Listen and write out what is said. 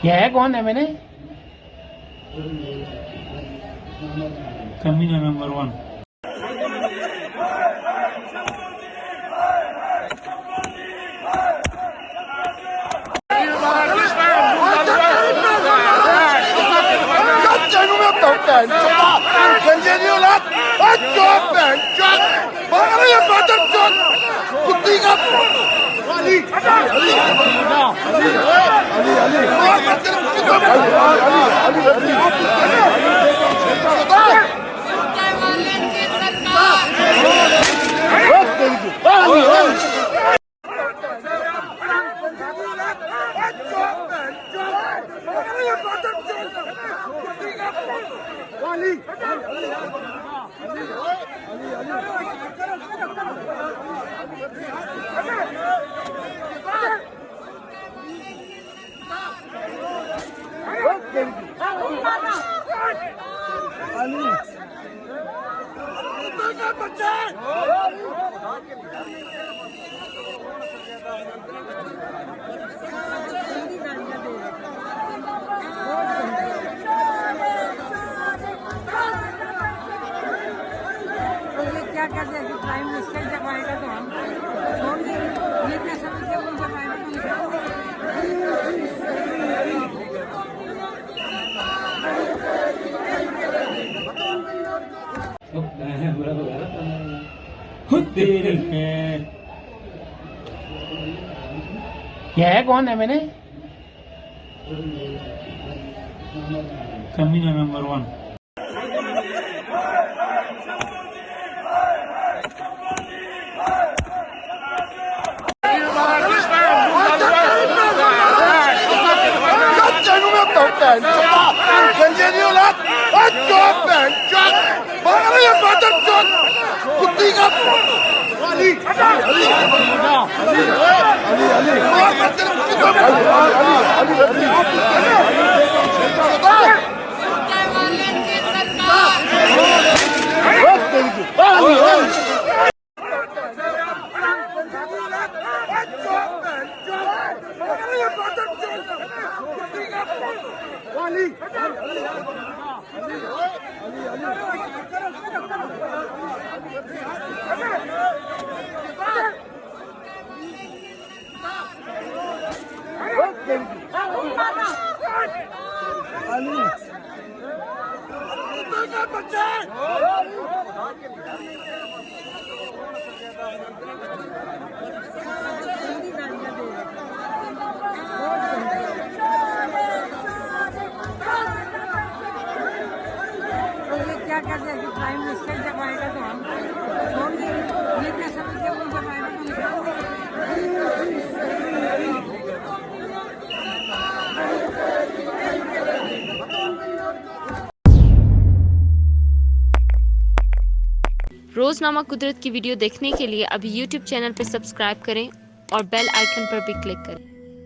ये है कौन है? मैंने कमी नंबर 1 क्या कहते हैं कि प्राइम मिनिस्टर जब आएगा तो हम छोड़ देंगे, ये क्या समझते हैं? जब आएगा तो ये है कौन है? मैंने कमी नंबर 1 क्या कहते हैं कि प्राइम मिनिस्टर जब आएगा तो हम छोड़ देंगे, ये क्या समझते हैं? जब आएगा तो निकाल देंगे। रोजनामा कुदरत की वीडियो देखने के लिए अभी YouTube चैनल पर सब्सक्राइब करें और बेल आइकन पर भी क्लिक करें।